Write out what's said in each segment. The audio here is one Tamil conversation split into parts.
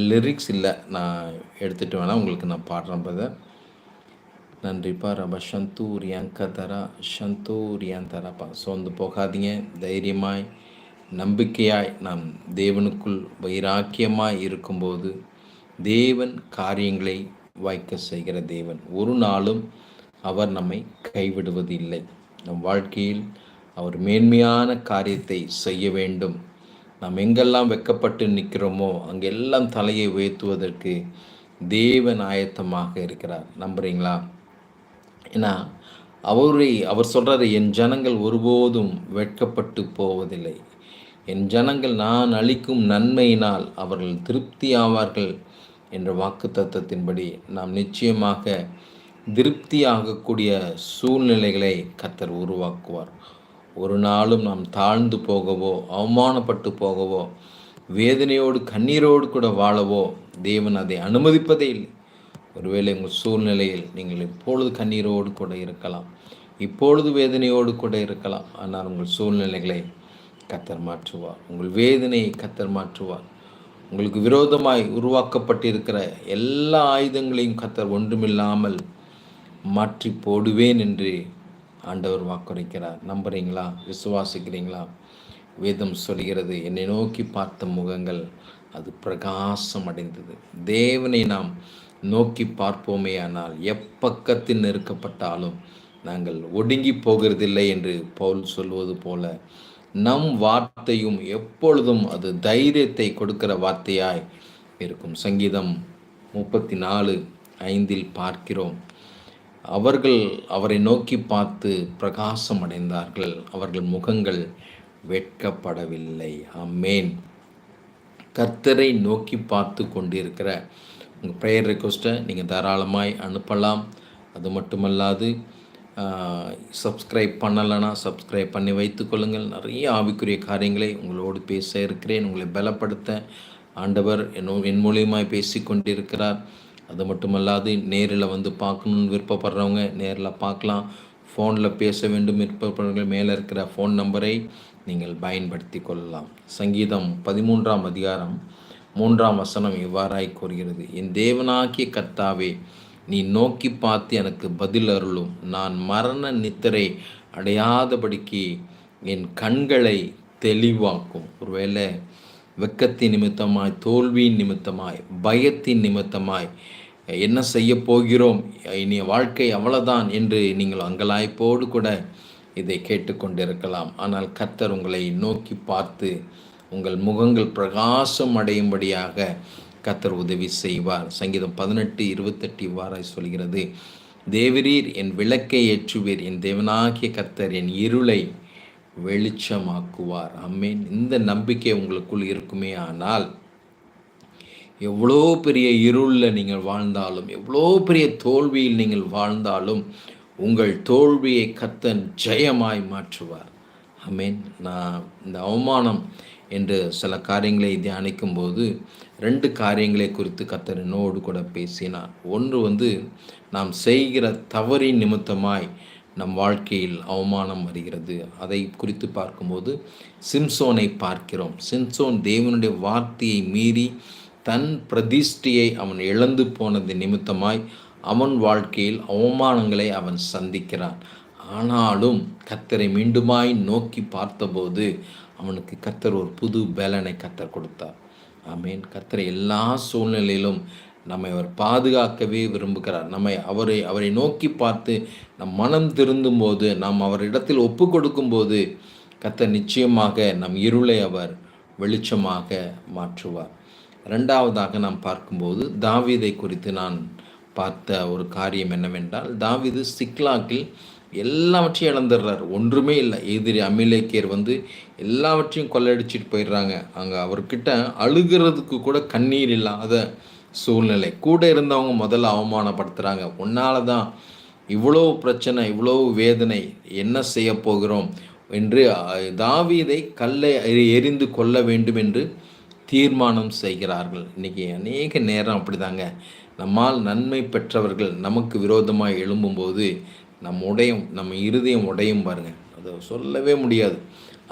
லிரிக்ஸ் இல்லை, நான் எடுத்துகிட்டு வேணால் உங்களுக்கு நான் பாடுறேன் பிரதர். நன்றிப்பா. ரபா ஷந்தூரியாங்கதரா ஷந்தூரியாந்தரப்பா. சோர்ந்து போகாதீங்க, தைரியமாய் நம்பிக்கையாய் நாம் தேவனுக்குள் வைராக்கியமாய் இருக்கும்போது தேவன் காரியங்களை வாய்க்க செய்கிற தேவன். ஒரு நாளும் அவர் நம்மை கைவிடுவது இல்லை. நம் வாழ்க்கையில் அவர் மேன்மையான காரியத்தை செய்ய வேண்டும். நாம் எங்கெல்லாம் வெட்கப்பட்டு நிற்கிறோமோ அங்கெல்லாம் தலையை உயர்த்துவதற்கு தேவன் ஆயத்தமாக இருக்கிறார். நம்புறீங்களா? ஏன்னா அவர் சொல்கிறாரு, என் ஜனங்கள் ஒருபோதும் வெட்கப்பட்டு போவதில்லை. என் ஜனங்கள் நான் அளிக்கும் நன்மையினால் அவர்கள் திருப்தி ஆவார்கள் என்ற வாக்கு தத்தத்தின்படி நாம் நிச்சயமாக திருப்தி ஆகக்கூடிய சூழ்நிலைகளை கர்த்தர் உருவாக்குவார். ஒரு நாளும் நாம் தாழ்ந்து போகவோ அவமானப்பட்டு போகவோ வேதனையோடு கண்ணீரோடு கூட வாழவோ தேவன் அதை அனுமதிப்பதே இல்லை. ஒருவேளை உங்கள் சூழ்நிலையில் நீங்கள் இப்பொழுது கண்ணீரோடு கூட இருக்கலாம், இப்பொழுது வேதனையோடு கூட இருக்கலாம். ஆனால் உங்கள் சூழ்நிலைகளை கர்த்தர் மாற்றுவார். உங்கள் வேதனையை கர்த்தர் மாற்றுவார். உங்களுக்கு விரோதமாய் உருவாக்கப்பட்டிருக்கிற எல்லா ஆயுதங்களையும் கர்த்தர் ஒன்றுமில்லாமல் மாற்றி போடுவேன் என்று ஆண்டவர் வாக்குரைக்கிறார். நம்புறீங்களா? விசுவாசிக்கிறீங்களா? வேதம் சொல்கிறது, என்னை நோக்கி பார்த்த முகங்கள் அது பிரகாசம் அடைந்தது. தேவனை நாம் நோக்கி பார்ப்போமே ஆனால் எப்பக்கத்தில் நெருக்கப்பட்டாலும் நாங்கள் ஒடுங்கி போகிறதில்லை என்று பவுல் சொல்வது போல நம் வார்த்தையும் எப்பொழுதும் அது தைரியத்தை கொடுக்கிற வார்த்தையாய் இருக்கும். சங்கீதம் 34:5 பார்க்கிறோம், அவர்கள் அவரை நோக்கி பார்த்து பிரகாசம் அடைந்தார்கள், அவர்கள் முகங்கள் வெட்கப்படவில்லை. ஆமென். கர்த்தரை நோக்கி பார்த்து கொண்டிருக்கிற உங்கள் ப்ரேயர் ரெக்வஸ்ட்டை நீங்கள் தாராளமாய் அனுப்பலாம். அது மட்டுமல்லாது சப்ஸ்கிரைப் பண்ணலைன்னா சப்ஸ்கிரைப் பண்ணி வைத்துக்கொள்ளுங்கள். நிறைய ஆவிக்குரிய காரியங்களை உங்களோடு பேச இருக்கிறேன். உங்களை பலப்படுத்த ஆண்டவர் என் மூலியமாய் பேசி கொண்டிருக்கிறார். அது மட்டுமல்லாது நேரில் வந்து பார்க்கணுன்னு விருப்பப்படுறவங்க நேரில் பார்க்கலாம். ஃபோனில் பேச வேண்டும் விருப்பப்படுறவங்க மேலே இருக்கிற ஃபோன் நம்பரை நீங்கள் பயன்படுத்தி கொள்ளலாம். சங்கீதம் 13:3 இவ்வாறாய் கூறுகிறது, என் தேவனாகிய கர்த்தாவே, நீ நோக்கி பார்த்து எனக்கு பதில் அருளும். நான் மரண நித்திரை அடையாதபடிக்கு என் கண்களை தெளிவாக்கும். ஒருவேளை வெட்கத்தின் நிமித்தமாய், தோல்வியின் நிமித்தமாய், பயத்தின் நிமித்தமாய் என்ன செய்ய போகிறோம், இனி வாழ்க்கை அவ்வளவுதான் என்று நீங்கள் அங்கலாய்ப்போடு கூட இதை கேட்டுக்கொண்டிருக்கலாம். ஆனால் கர்த்தர் உங்களை நோக்கி பார்த்து உங்கள் முகங்கள் பிரகாசம் அடையும்படியாக கர்த்தர் உதவி செய்வார். சங்கீதம் 18:28 இவ்வாறாய் சொல்கிறது, தேவரீர் என் விளக்கை ஏற்றுவீர், என் தேவனாகிய கர்த்தர் என் இருளை வெளிச்சமாக்குவார். ஆமென். இந்த நம்பிக்கை உங்களுக்குள் இருக்குமே ஆனால் எவ்வளோ பெரிய இருளில் நீங்கள் வாழ்ந்தாலும், எவ்வளோ பெரிய தோல்வியில் நீங்கள் வாழ்ந்தாலும் உங்கள் தோல்வியை கர்த்தர் ஜெயமாய் மாற்றுவார். ஆமென். நான் இந்த அவமானம் என்று சில காரியங்களை தியானிக்கும் போது 2 காரியங்களை குறித்து கர்த்தர் என்னோடு கூட பேசினார். ஒன்று நாம் செய்கிற தவறின் நிமித்தமாய் நம் வாழ்க்கையில் அவமானம் வருகிறது. அதை குறித்து பார்க்கும்போது சிம்சோனை பார்க்கிறோம். சிம்சோன் தேவனுடைய வார்த்தையை மீறி தன் பிரதிஷ்டையை அவன் இழந்து போனது நிமித்தமாய் அவன் வாழ்க்கையில் அவமானங்களை அவன் சந்திக்கிறான். ஆனாலும் கர்த்தரை மீண்டுமாய் நோக்கி பார்த்தபோது அவனுக்கு கர்த்தர் ஒரு புது பலனை கர்த்தர் கொடுத்தார். ஆமென். கர்த்தரை எல்லா சூழ்நிலையிலும் நம்மை அவர் பாதுகாக்கவே விரும்புகிறார். அவரை நோக்கி பார்த்து நம் மனம் திருந்தும் போது, நாம் அவரிடத்தில் ஒப்பு கொடுக்கும் போது கர்த்தர் நிச்சயமாக நம் இருளை அவர் வெளிச்சமாக மாற்றுவார். 2வதாக நாம் பார்க்கும்போது தாவீதை குறித்து நான் பார்த்த ஒரு காரியம் என்னவென்றால், தாவீது சிக்லாக்கில் எல்லாவற்றையும் இழந்துடுறார். ஒன்றுமே இல்லை. எதிரி அமிலேக்கியர் எல்லாவற்றையும் கொள்ளையடிச்சிட்டு போயிடுறாங்க. அங்கே அவர்கிட்ட அழுகிறதுக்கு கூட கண்ணீர் இல்லாத சூழ்நிலை. கூட இருந்தவங்க முதல்ல அவமானப்படுத்துகிறாங்க. உன்னால தான் இவ்வளோ பிரச்சனை, இவ்வளோ வேதனை, என்ன செய்ய போகிறோம் என்று தாவீதை கல்லை எறிந்து கொள்ள வேண்டும் என்று தீர்மானம் செய்கிறார்கள். இன்றைக்கி அநேக நேரம் அப்படிதாங்க. நம்மால் நன்மை பெற்றவர்கள் நமக்கு விரோதமாக எழும்பும்போது நம்ம இருதயம் உடையும் பாருங்கள். அதை சொல்லவே முடியாது.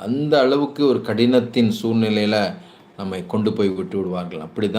அந்த அளவுக்கு ஒரு கடினத்தின் சூழ்நிலையில் நம்மை கொண்டு போய் விட்டு விடுவார்கள். அப்படி தான்